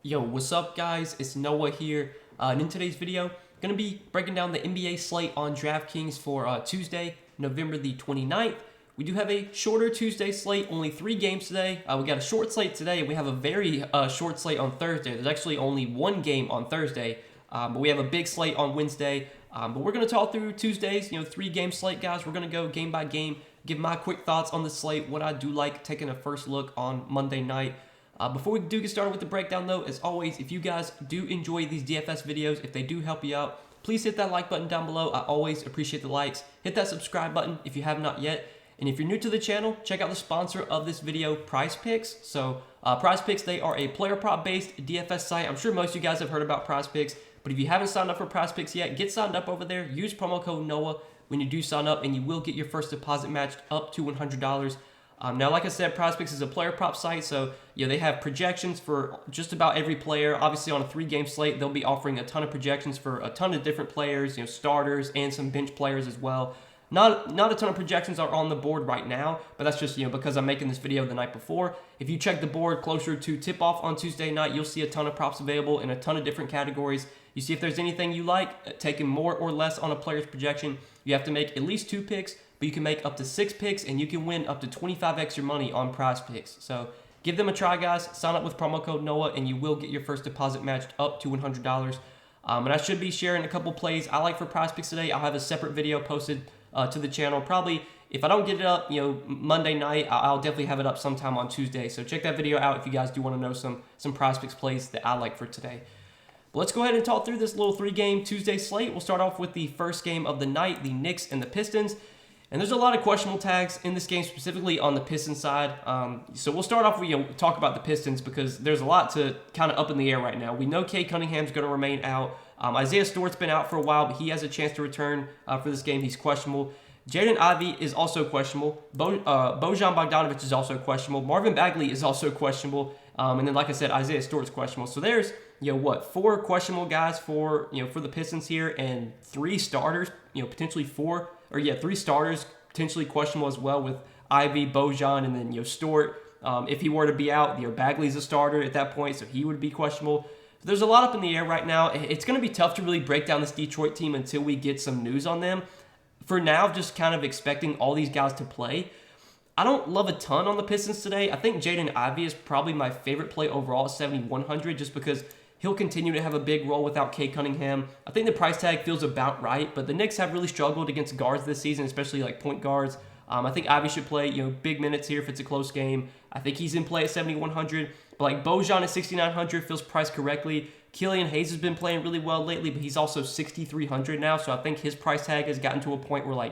Yo, what's up guys? It's Noah here, and in today's video, going to be breaking down the NBA slate on Draftkings for Tuesday, November the 29th. We do have a shorter Tuesday slate, only 3 games today. We got a short slate today, and we have a very short slate on Thursday. There's actually only 1 game on Thursday, but we have a big slate on Wednesday. But we're going to talk through Tuesday's, 3-game slate, guys. We're going to go game by game, give my quick thoughts on the slate, what I do like, taking a first look on Monday night. Before we do get started with the breakdown though, as always, if you guys do enjoy these DFS videos, if they do help you out, please hit that like button down below. I always appreciate the likes. Hit that subscribe button if you have not yet. And if you're new to the channel, check out the sponsor of this video, PrizePicks. So PrizePicks, they are a player prop based DFS site. I'm sure most of you guys have heard about PrizePicks, but if you haven't signed up for PrizePicks yet, get signed up over there. Use promo code NOAH when you do sign up, and you will get your first deposit matched up to $100. Now, like I said, PrizePicks is a player prop site, so they have projections for just about every player. Obviously, on a 3-game slate, they'll be offering a ton of projections for a ton of different players, starters and some bench players as well. Not a ton of projections are on the board right now, but that's just because I'm making this video the night before. If you check the board closer to tip-off on Tuesday night, you'll see a ton of props available in a ton of different categories. You see if there's anything you like, taking more or less on a player's projection. You have to make at least 2 picks, but you can make up to 6 picks, and you can win up to 25x your money on PrizePicks. So give them a try, guys. Sign up with promo code NOAH, and you will get your first deposit matched up to $100. And I should be sharing a couple plays I like for PrizePicks today. I'll have a separate video posted to the channel. Probably, if I don't get it up, Monday night, I'll definitely have it up sometime on Tuesday. So check that video out if you guys do want to know some PrizePicks plays that I like for today. But let's go ahead and talk through this little 3-game Tuesday slate. We'll start off with the first game of the night, the Knicks and the Pistons. And there's a lot of questionable tags in this game, specifically on the Pistons side. So we'll start off with talk about the Pistons because there's a lot to kind of up in the air right now. We know Cade Cunningham's going to remain out. Isaiah Stewart's been out for a while, but he has a chance to return for this game. He's questionable. Jaden Ivey is also questionable. Bojan Bogdanovic is also questionable. Marvin Bagley is also questionable. And then, like I said, Isaiah Stewart's questionable. So there's 4 questionable guys for the Pistons here, and 3 starters, potentially 3 starters potentially questionable as well, with Ivy, Bojan, and then Stewart. If he were to be out, Bagley's a starter at that point, so he would be questionable. So there's a lot up in the air right now. It's going to be tough to really break down this Detroit team until we get some news on them. For now, just kind of expecting all these guys to play. I don't love a ton on the Pistons today. I think Jaden Ivey is probably my favorite play overall at 7,100, just because he'll continue to have a big role without Cade Cunningham. I think the price tag feels about right, but the Knicks have really struggled against guards this season, especially like point guards. I think Ivey should play big minutes here if it's a close game. I think he's in play at 7,100, but like Bojan at 6,900 feels priced correctly. Killian Hayes has been playing really well lately, but he's also 6,300 now, so I think his price tag has gotten to a point where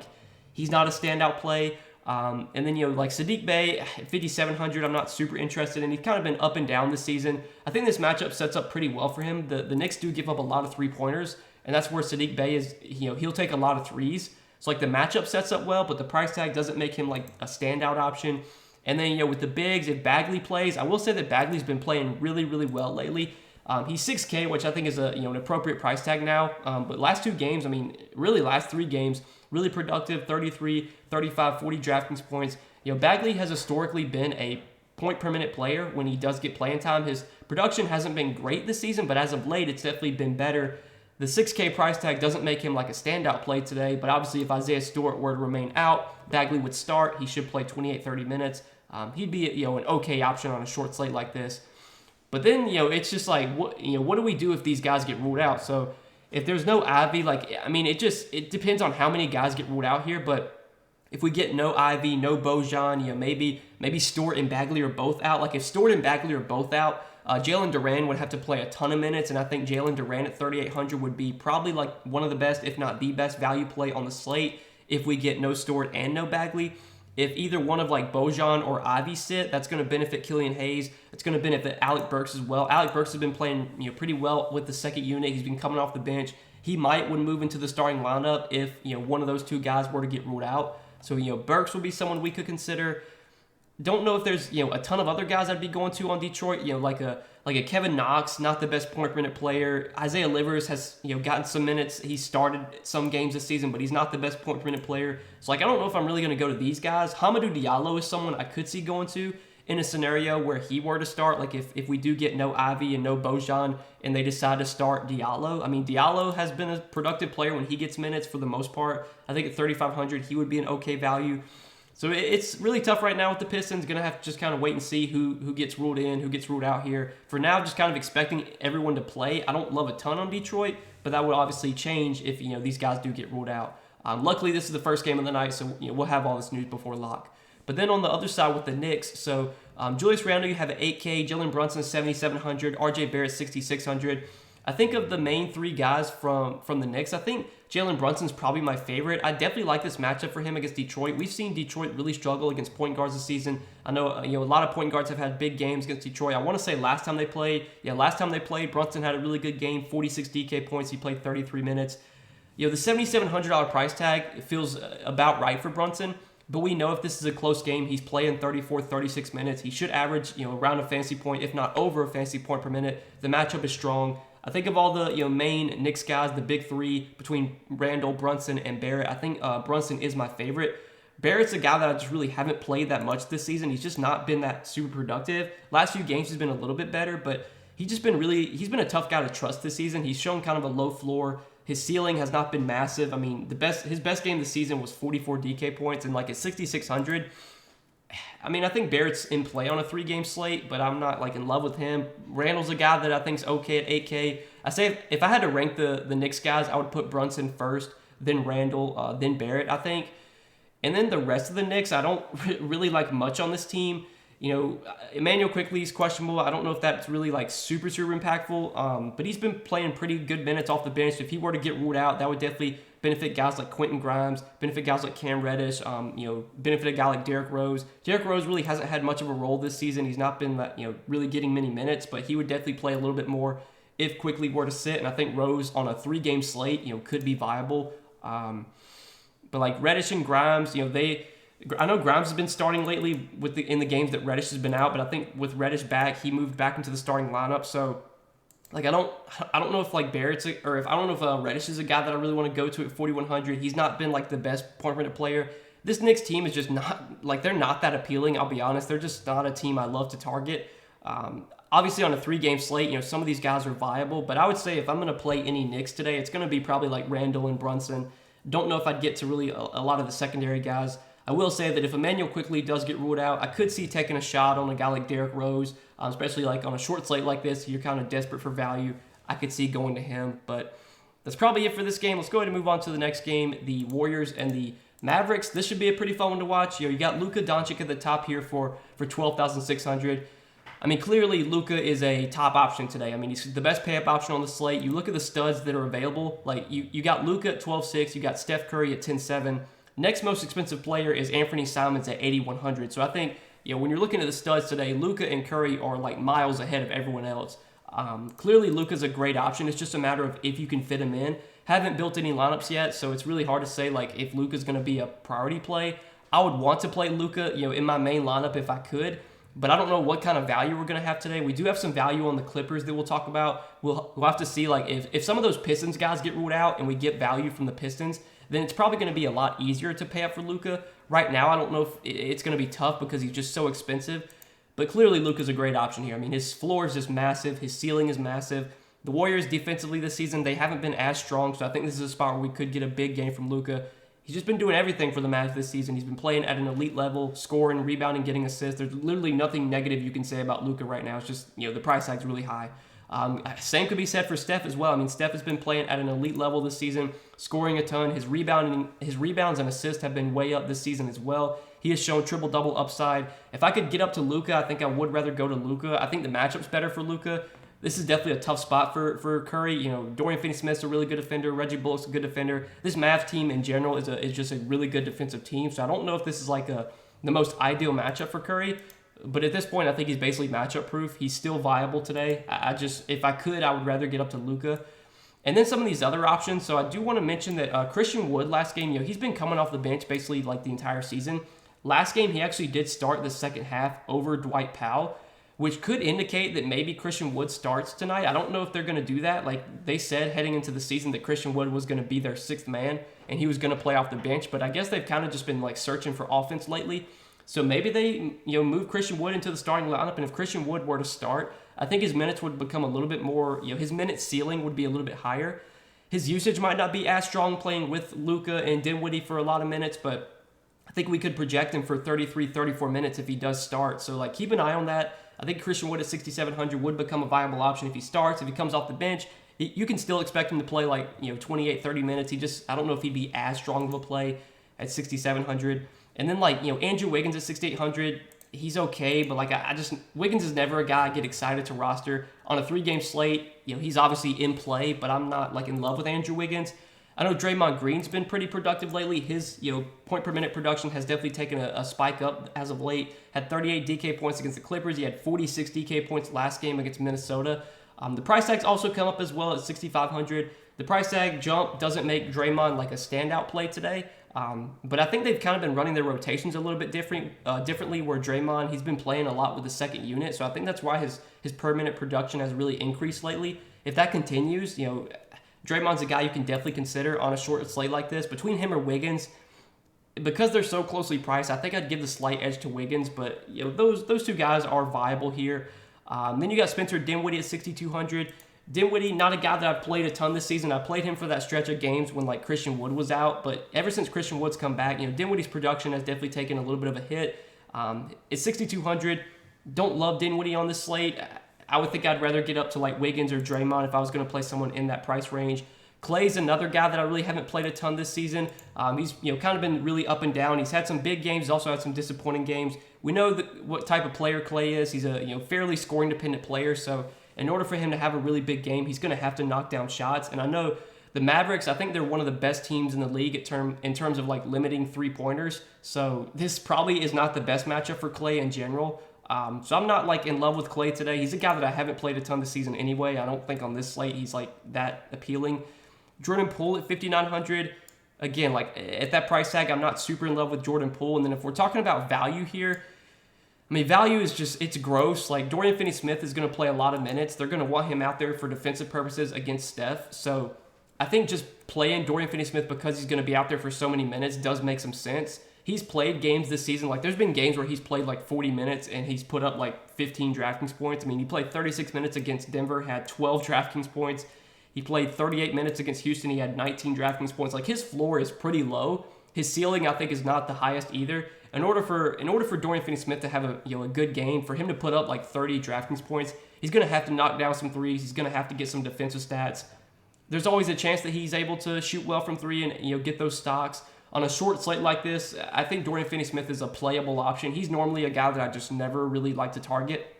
he's not a standout play. And then, like Saddiq Bey at 5,700, I'm not super interested in. He's kind of been up and down this season. I think this matchup sets up pretty well for him. The Knicks do give up a lot of 3-pointers, and that's where Saddiq Bey is, he'll take a lot of threes. So, the matchup sets up well, but the price tag doesn't make him, a standout option. And then, with the bigs, if Bagley plays, I will say that Bagley's been playing really, really well lately. He's 6K, which I think is an appropriate price tag now. But last 2 games, really last 3 games, really productive, 33, 35, 40 DraftKings points. Bagley has historically been a point-per-minute player when he does get playing time. His production hasn't been great this season, but as of late, it's definitely been better. The 6K price tag doesn't make him a standout play today, but obviously if Isaiah Stewart were to remain out, Bagley would start. He should play 28, 30 minutes. He'd be an okay option on a short slate like this. But then, it's just what do we do if these guys get ruled out? So if there's no Ivy, it depends on how many guys get ruled out here. But if we get no Ivy, no Bojan, maybe Stewart and Bagley are both out. If Stewart and Bagley are both out, Jalen Duren would have to play a ton of minutes, and I think Jalen Duren at 3,800 would be probably one of the best, if not the best value play on the slate if we get no Stewart and no Bagley. If either one of Bojan or Ivy sit, that's going to benefit Killian Hayes. It's going to benefit Alec Burks as well. Alec Burks has been playing pretty well with the second unit. He's been coming off the bench. He might would move into the starting lineup if one of those 2 guys were to get ruled out. So Burks would be someone we could consider. Don't know if there's a ton of other guys I'd be going to on Detroit. Like a Kevin Knox, not the best point-per-minute player. Isaiah Livers has gotten some minutes. He started some games this season, but he's not the best point-per-minute player. So I don't know if I'm really going to go to these guys. Hamidou Diallo is someone I could see going to in a scenario where he were to start, like if we do get no Ivy and no Bojan and they decide to start Diallo, I mean, Diallo has been a productive player when he gets minutes for the most part. I think at 3,500, he would be an okay value. So it's really tough right now with the Pistons. Going to have to just kind of wait and see who gets ruled in, who gets ruled out here. For now, just kind of expecting everyone to play. I don't love a ton on Detroit, but that would obviously change if these guys do get ruled out. Luckily, this is the first game of the night, so we'll have all this news before lock. But then on the other side with the Knicks, so Julius Randle, you have at 8K, Jalen Brunson 7,700, RJ Barrett 6,600. I think of the main three guys from the Knicks, I think Jalen Brunson's probably my favorite. I definitely like this matchup for him against Detroit. We've seen Detroit really struggle against point guards this season. I know a lot of point guards have had big games against Detroit. I want to say last time they played, Brunson had a really good game, 46 DK points. He played 33 minutes. The $7,700 price tag, it feels about right for Brunson. But we know if this is a close game, he's playing 34, 36 minutes. He should average, around a fantasy point, if not over a fantasy point per minute. The matchup is strong. I think of all the main Knicks guys, the big three between Randle, Brunson, and Barrett. I think Brunson is my favorite. Barrett's a guy that I just really haven't played that much this season. He's just not been that super productive. Last few games he's been a little bit better, but he's been a tough guy to trust this season. He's shown kind of a low floor. His ceiling has not been massive. I mean, his best game this season was 44 DK points, and like at 6,600. I mean, I think Barrett's in play on a 3-game slate, but I'm not like in love with him. Randall's a guy that I think's okay at 8K. I say if I had to rank the Knicks guys, I would put Brunson first, then Randall, then Barrett, I think. And then the rest of the Knicks, I don't really like much on this team. Emmanuel Quickley is questionable. I don't know if that's really like super impactful, but he's been playing pretty good minutes off the bench. If he were to get ruled out, that would definitely benefit guys like Quentin Grimes, benefit guys like Cam Reddish, benefit a guy like Derrick Rose. Derrick Rose really hasn't had much of a role this season. He's not been really getting many minutes, but he would definitely play a little bit more if Quickley were to sit. And I think Rose on a 3-game slate, could be viable. But like Reddish and Grimes, I know Grimes has been starting lately in the games that Reddish has been out, but I think with Reddish back, he moved back into the starting lineup. So, like I don't know if like Barrett's I don't know if Reddish is a guy that I really want to go to at 4,100. He's not been like the best point per minute player. This Knicks team is just not like they're not that appealing. I'll be honest, they're just not a team I love to target. Obviously on a 3-game slate, some of these guys are viable, but I would say if I'm going to play any Knicks today, it's going to be probably like Randall and Brunson. Don't know if I'd get to really a lot of the secondary guys. I will say that if Emmanuel Quickley does get ruled out, I could see taking a shot on a guy like Derrick Rose, especially like on a short slate like this. You're kind of desperate for value. I could see going to him, but that's probably it for this game. Let's go ahead and move on to the next game, the Warriors and the Mavericks. This should be a pretty fun one to watch. You got Luka Doncic at the top here for 12,600. I mean, clearly Luka is a top option today. I mean, he's the best pay-up option on the slate. You look at the studs that are available. Like you got Luka at 12,600. You got Steph Curry at 10,700. Next most expensive player is Anthony Simons at 8,100. So I think when you're looking at the studs today, Luka and Curry are like miles ahead of everyone else. Clearly, Luka's a great option. It's just a matter of if you can fit him in. Haven't built any lineups yet, so it's really hard to say like if Luka's going to be a priority play. I would want to play Luka, in my main lineup if I could, but I don't know what kind of value we're going to have today. We do have some value on the Clippers that we'll talk about. We'll have to see like if some of those Pistons guys get ruled out and we get value from the Pistons, then it's probably going to be a lot easier to pay up for Luka. Right now, I don't know if it's going to be tough because he's just so expensive. But clearly, Luka's a great option here. I mean, his floor is just massive. His ceiling is massive. The Warriors defensively this season, they haven't been as strong. So I think this is a spot where we could get a big game from Luka. He's just been doing everything for the Mavs this season. He's been playing at an elite level, scoring, rebounding, getting assists. There's literally nothing negative you can say about Luka right now. It's just, the price tag's really high. Same could be said for Steph as well. I mean, Steph has been playing at an elite level this season, scoring a ton. His rebounds and assists have been way up this season as well. He has shown triple-double upside. If I could get up to Luka, I think I would rather go to Luka. I think the matchup's better for Luka. This is definitely a tough spot for Curry. Dorian Finney-Smith's a really good defender. Reggie Bullock's a good defender. This Mavs team in general is just a really good defensive team. So I don't know if this is like the most ideal matchup for Curry. But at this point, I think he's basically matchup proof. He's still viable today. If I could, I would rather get up to Luka. And then some of these other options. So I do want to mention that Christian Wood last game, he's been coming off the bench basically like the entire season. Last game, he actually did start the second half over Dwight Powell, which could indicate that maybe Christian Wood starts tonight. I don't know if they're going to do that. Like they said heading into the season that Christian Wood was going to be their 6th man and he was going to play off the bench. But I guess they've kind of just been like searching for offense lately. So maybe they move Christian Wood into the starting lineup, and if Christian Wood were to start, I think his minutes would become a little bit more, his minute ceiling would be a little bit higher. His usage might not be as strong playing with Luka and Dinwiddie for a lot of minutes, but I think we could project him for 33, 34 minutes if he does start. So like keep an eye on that. I think Christian Wood at 6,700 would become a viable option if he starts. If he comes off the bench, you can still expect him to play like 28, 30 minutes. I don't know if he'd be as strong of a play at 6,700. And then like Andrew Wiggins at 6,800, he's okay, but like Wiggins is never a guy I get excited to roster on a 3-game slate. He's obviously in play, but I'm not like in love with Andrew Wiggins. I know Draymond Green's been pretty productive lately. His point per minute production has definitely taken a spike up as of late. Had 38 DK points against the Clippers. He had 46 DK points last game against Minnesota. The price tag's also come up as well at 6,500. The price tag jump doesn't make Draymond like a standout play today. But I think they've kind of been running their rotations a little bit differently where Draymond, he's been playing a lot with the second unit. So I think that's why his per minute production has really increased lately. If that continues, Draymond's a guy you can definitely consider on a short slate like this. Between him or Wiggins, because they're so closely priced, I think I'd give the slight edge to Wiggins. But those two guys are viable here. Then you got Spencer Dinwiddie at 6,200. Dinwiddie, not a guy that I've played a ton this season. I played him for that stretch of games when like Christian Wood was out, but ever since Christian Wood's come back, Dinwiddie's production has definitely taken a little bit of a hit. It's 6,200. Don't love Dinwiddie on this slate. I would think I'd rather get up to like Wiggins or Draymond if I was going to play someone in that price range. Clay's another guy that I really haven't played a ton this season. He's kind of been really up and down. He's had some big games. He's also had some disappointing games. We know what type of player Clay is. He's a fairly scoring dependent player. So in order for him to have a really big game, he's going to have to knock down shots. And I know the Mavericks, I think they're one of the best teams in the league in terms of like limiting 3-pointers. So this probably is not the best matchup for Clay in general. So I'm not like in love with Clay today. He's a guy that I haven't played a ton this season anyway. I don't think on this slate he's like that appealing. Jordan Poole at 5,900. Again, like at that price tag, I'm not super in love with Jordan Poole. And then if we're talking about value here, I mean, value is just, it's gross. Like Dorian Finney-Smith is going to play a lot of minutes. They're going to want him out there for defensive purposes against Steph. So I think just playing Dorian Finney-Smith because he's going to be out there for so many minutes does make some sense. He's played games this season. Like there's been games where he's played like 40 minutes and he's put up like 15 DraftKings points. I mean, he played 36 minutes against Denver, had 12 DraftKings points. He played 38 minutes against Houston. He had 19 DraftKings points. Like his floor is pretty low. His ceiling, I think, is not the highest either. In order for Dorian Finney-Smith to have a good game, for him to put up like 30 DraftKings points, he's going to have to knock down some threes. He's going to have to get some defensive stats. There's always a chance that he's able to shoot well from three and get those stocks. On a short slate like this, I think Dorian Finney-Smith is a playable option. He's normally a guy that I just never really like to target.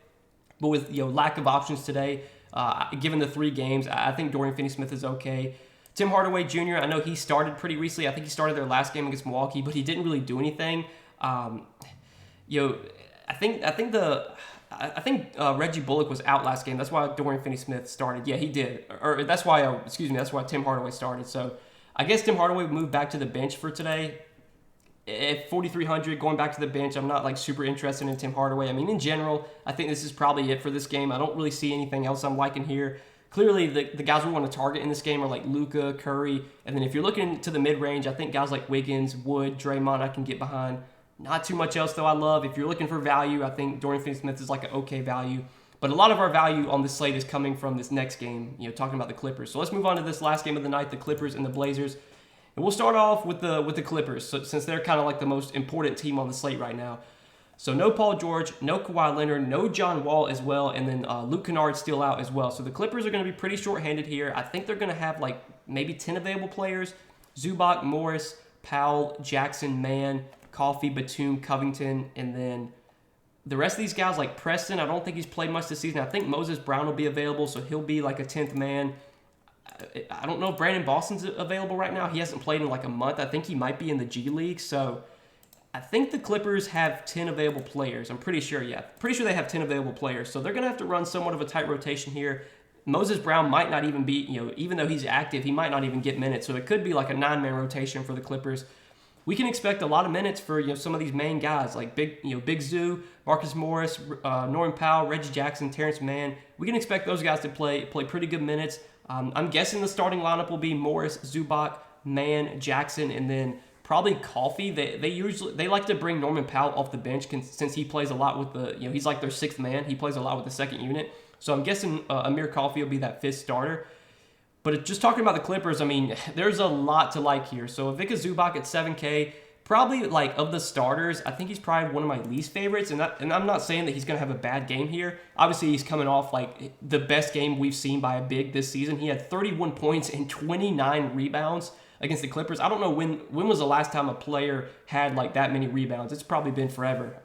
But with lack of options today, given the 3 games, I think Dorian Finney-Smith is okay. Tim Hardaway Jr., I know he started pretty recently. I think he started their last game against Milwaukee, but he didn't really do anything. I think Reggie Bullock was out last game. That's why Dorian Finney-Smith started. Yeah, he did. Or that's why Tim Hardaway started. So I guess Tim Hardaway moved back to the bench for today. At 4,300, going back to the bench, I'm not like super interested in Tim Hardaway. I mean, in general, I think this is probably it for this game. I don't really see anything else I'm liking here. Clearly, the guys we want to target in this game are like Luka, Curry, and then if you're looking to the mid-range, I think guys like Wiggins, Wood, Draymond I can get behind. Not too much else, though, I love. If you're looking for value, I think Dorian Finney-Smith is like an okay value. But a lot of our value on this slate is coming from this next game, talking about the Clippers. So let's move on to this last game of the night, the Clippers and the Blazers. And we'll start off with the Clippers, since they're kind of like the most important team on the slate right now. So no Paul George, no Kawhi Leonard, no John Wall as well, and then Luke Kennard's still out as well. So the Clippers are going to be pretty short-handed here. I think they're going to have like maybe 10 available players. Zubac, Morris, Powell, Jackson, Mann, Coffey, Batum, Covington, and then the rest of these guys like Preston, I don't think he's played much this season. I think Moses Brown will be available, so he'll be like a 10th man. I don't know if Brandon Boston's available right now. He hasn't played in like a month. I think he might be in the G League, so I think the Clippers have 10 available players. I'm pretty sure, yeah. Pretty sure they have 10 available players. So they're going to have to run somewhat of a tight rotation here. Moses Brown might not even be, even though he's active, he might not even get minutes. So it could be like a 9-man rotation for the Clippers. We can expect a lot of minutes for, some of these main guys like Big Zoo, Marcus Morris, Norman Powell, Reggie Jackson, Terrence Mann. We can expect those guys to play pretty good minutes. I'm guessing the starting lineup will be Morris, Zubac, Mann, Jackson, and then probably Coffee. They like to bring Norman Powell off the bench since he plays a lot with he's like their sixth man. He plays a lot with the second unit. So I'm guessing Amir Coffee will be that fifth starter. But just talking about the Clippers, I mean, there's a lot to like here. So Ivica Zubac at 7K, probably like of the starters, I think he's probably one of my least favorites. And I'm not saying that he's going to have a bad game here. Obviously, he's coming off like the best game we've seen by a big this season. He had 31 points and 29 rebounds against the Clippers. I don't know when was the last time a player had like that many rebounds. It's probably been forever.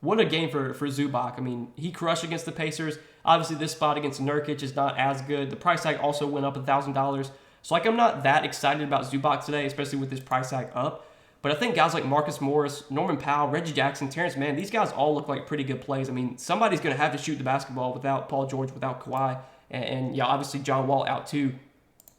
What a game for Zubac. I mean, he crushed against the Pacers. Obviously, this spot against Nurkic is not as good. The price tag also went up $1,000. So, like, I'm not that excited about Zubac today, especially with this price tag up. But I think guys like Marcus Morris, Norman Powell, Reggie Jackson, Terrence Mann, these guys all look like pretty good plays. I mean, somebody's going to have to shoot the basketball without Paul George, without Kawhi. And yeah, obviously John Wall out too.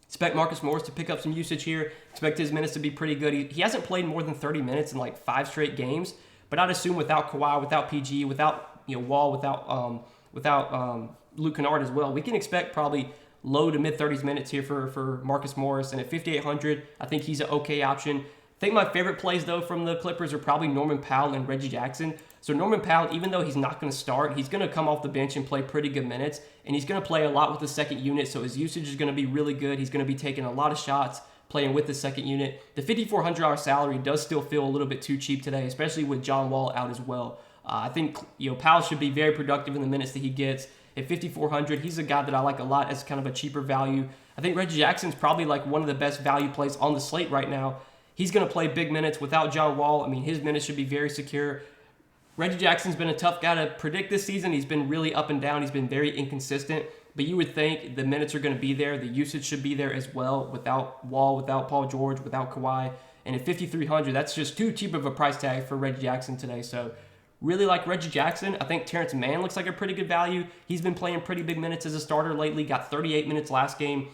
Expect Marcus Morris to pick up some usage here. Expect his minutes to be pretty good. He hasn't played more than 30 minutes in like 5 straight games. But I'd assume without Kawhi, without PG, without Wall, without Luke Kennard as well, we can expect probably low to mid 30s minutes here for Marcus Morris. And at 5,800, I think he's an okay option. I think my favorite plays, though, from the Clippers are probably Norman Powell and Reggie Jackson. So Norman Powell, even though he's not going to start, he's going to come off the bench and play pretty good minutes. And he's going to play a lot with the second unit, so his usage is going to be really good. He's going to be taking a lot of shots playing with the second unit. The $5,400 salary does still feel a little bit too cheap today, especially with John Wall out as well. I think Powell should be very productive in the minutes that he gets. At $5,400, he's a guy that I like a lot as kind of a cheaper value. I think Reggie Jackson's probably like one of the best value plays on the slate right now. He's going to play big minutes without John Wall. I mean, his minutes should be very secure. Reggie Jackson's been a tough guy to predict this season. He's been really up and down. He's been very inconsistent. But you would think the minutes are going to be there. The usage should be there as well without Wall, without Paul George, without Kawhi. And at $5,300, that's just too cheap of a price tag for Reggie Jackson today. So really like Reggie Jackson. I think Terrence Mann looks like a pretty good value. He's been playing pretty big minutes as a starter lately. Got 38 minutes last game.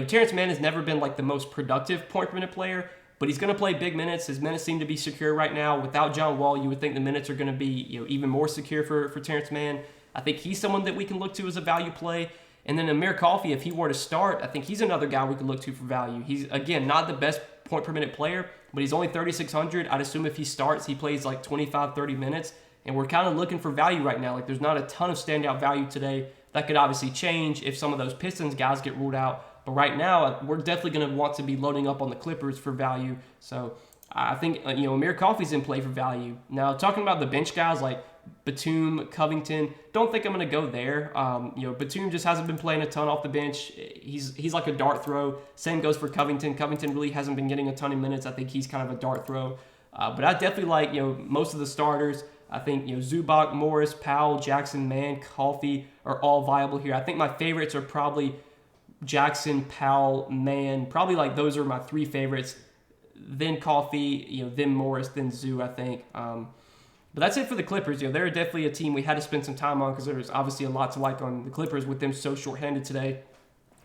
Terrence Mann has never been like the most productive point per minute player, but he's going to play big minutes. His minutes seem to be secure right now. Without John Wall, you would think the minutes are going to be even more secure for Terrence Mann. I think he's someone that we can look to as a value play. And then Amir Coffee, if he were to start, I think he's another guy we can look to for value. He's, again, not the best point per minute player, but he's only 3,600. I'd assume if he starts, he plays like 25, 30 minutes. And we're kind of looking for value right now. Like, there's not a ton of standout value today. That could obviously change if some of those Pistons guys get ruled out. But right now, we're definitely going to want to be loading up on the Clippers for value. So I think, Amir Coffey's in play for value. Now, talking about the bench guys like Batum, Covington, don't think I'm going to go there. Batum just hasn't been playing a ton off the bench. He's like a dart throw. Same goes for Covington. Covington really hasn't been getting a ton of minutes. I think he's kind of a dart throw. But I definitely like, most of the starters. I think, Zubac, Morris, Powell, Jackson, Mann, Coffey are all viable here. I think my favorites are probably Jackson, Powell, Mann. Probably like those are my 3 favorites. Then Coffey, then Morris, then Zoo, I think. But that's it for the Clippers. They're definitely a team we had to spend some time on because there's obviously a lot to like on the Clippers with them so short-handed today.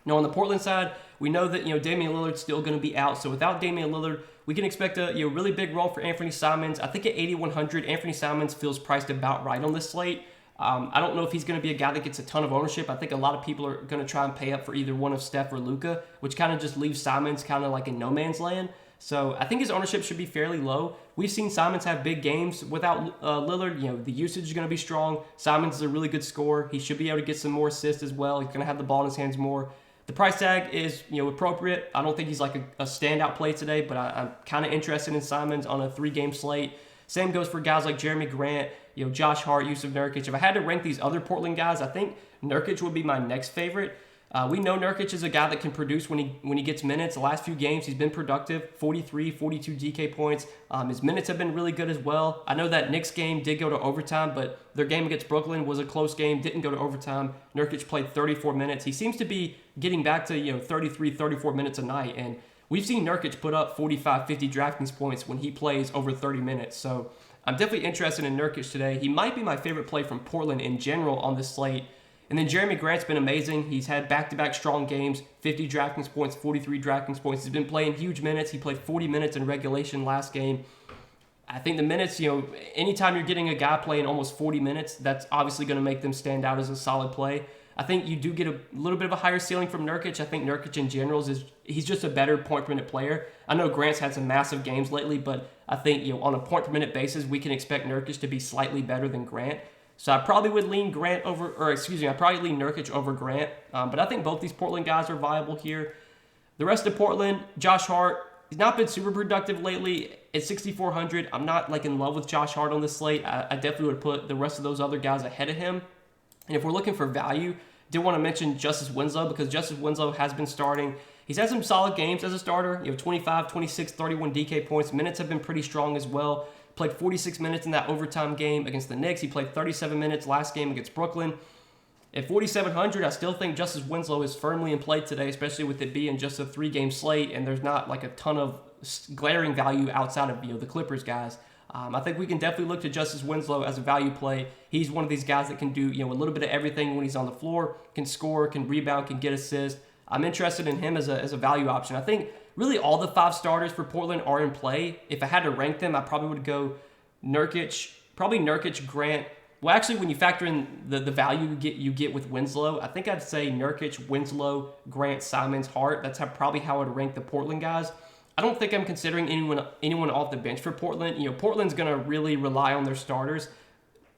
Now, on the Portland side, we know that, Damian Lillard's still going to be out. So without Damian Lillard, we can expect a really big role for Anthony Simons. I think at 8,100, Anthony Simons feels priced about right on this slate. I don't know if he's going to be a guy that gets a ton of ownership. I think a lot of people are going to try and pay up for either one of Steph or Luka, which kind of just leaves Simons kind of like in no man's land. So I think his ownership should be fairly low. We've seen Simons have big games without Lillard. The usage is going to be strong. Simons is a really good scorer. He should be able to get some more assists as well. He's going to have the ball in his hands more. The price tag is, appropriate. I don't think he's like a standout play today, but I'm kind of interested in Simons on a 3-game slate. Same goes for guys like Jeremy Grant, Josh Hart, Yusuf Nurkic. If I had to rank these other Portland guys, I think Nurkic would be my next favorite. We know Nurkic is a guy that can produce when he gets minutes. The last few games, he's been productive, 43, 42 DK points. His minutes have been really good as well. I know that Knicks game did go to overtime, but their game against Brooklyn was a close game, didn't go to overtime. Nurkic played 34 minutes. He seems to be getting back to 33, 34 minutes a night, and we've seen Nurkic put up 45, 50 Draftkings points when he plays over 30 minutes. So I'm definitely interested in Nurkic today. He might be my favorite play from Portland in general on this slate. And then Jeremy Grant's been amazing. He's had back-to-back strong games, 50 Draftkings points, 43 Draftkings points. He's been playing huge minutes. He played 40 minutes in regulation last game. I think the minutes, anytime you're getting a guy playing almost 40 minutes, that's obviously going to make them stand out as a solid play. I think you do get a little bit of a higher ceiling from Nurkic. I think Nurkic in general he's just a better point per minute player. I know Grant's had some massive games lately, but I think on a point per minute basis, we can expect Nurkic to be slightly better than Grant. So I probably would lean I'd probably lean Nurkic over Grant. But I think both these Portland guys are viable here. The rest of Portland, Josh Hart, he's not been super productive lately. At 6,400, I'm not like in love with Josh Hart on this slate. I definitely would put the rest of those other guys ahead of him. And if we're looking for value, I did want to mention Justice Winslow because Justice Winslow has been starting. He's had some solid games as a starter. 25, 26, 31 DK points. Minutes have been pretty strong as well. Played 46 minutes in that overtime game against the Knicks. He played 37 minutes last game against Brooklyn. At 4,700, I still think Justice Winslow is firmly in play today, especially with it being just a 3-game slate and there's not like a ton of glaring value outside of the Clippers guys. I think we can definitely look to Justice Winslow as a value play. He's one of these guys that can do a little bit of everything when he's on the floor, can score, can rebound, can get assists. I'm interested in him as a value option. I think really all the 5 starters for Portland are in play. If I had to rank them, I probably would go Nurkic, Grant. Well, actually, when you factor in the value you get with Winslow, I think I'd say Nurkic, Winslow, Grant, Simons, Hart. That's probably how I'd rank the Portland guys. I don't think I'm considering anyone off the bench for Portland. Portland's going to really rely on their starters.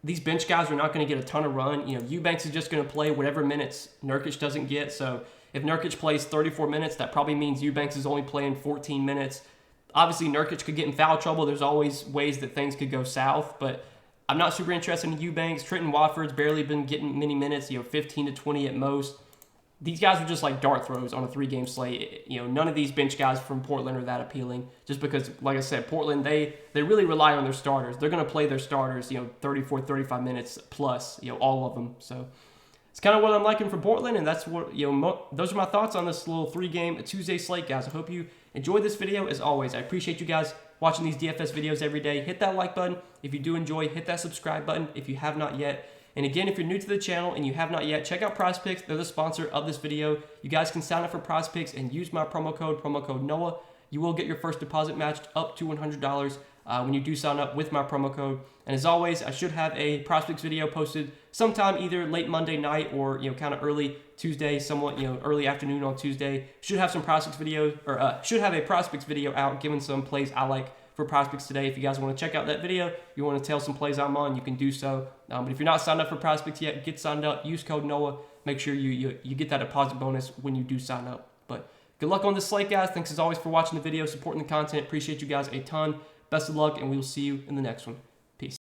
These bench guys are not going to get a ton of run. Eubanks is just going to play whatever minutes Nurkic doesn't get. So if Nurkic plays 34 minutes, that probably means Eubanks is only playing 14 minutes. Obviously, Nurkic could get in foul trouble. There's always ways that things could go south, but I'm not super interested in Eubanks. Trenton Watford's barely been getting many minutes, 15 to 20 at most. These guys are just like dart throws on a 3-game slate. None of these bench guys from Portland are that appealing just because, like I said, Portland, they really rely on their starters. They're going to play their starters, 34, 35 minutes plus, all of them. So it's kind of what I'm liking from Portland, and that's what, those are my thoughts on this little 3-game Tuesday slate, guys. I hope you enjoyed this video. As always, I appreciate you guys watching these DFS videos every day. Hit that like button if you do enjoy. Hit that subscribe button if you have not yet. And again, if you're new to the channel and you have not yet, check out PrizePicks. They're the sponsor of this video. You guys can sign up for PrizePicks and use my promo code Noah. You will get your first deposit matched up to $100 when you do sign up with my promo code. And as always, I should have a PrizePicks video posted sometime either late Monday night or kind of early Tuesday, somewhat early afternoon on Tuesday. Should have some PrizePicks videos, or should have a PrizePicks video out giving some plays I like for PrizePicks today. If you guys want to check out that video, you want to tell some plays I'm on, you can do so. But if you're not signed up for PrizePicks yet, get signed up. Use code Noah. Make sure you get that deposit bonus when you do sign up. But good luck on this slate, guys. Thanks as always for watching the video, supporting the content. Appreciate you guys a ton. Best of luck, and we will see you in the next one.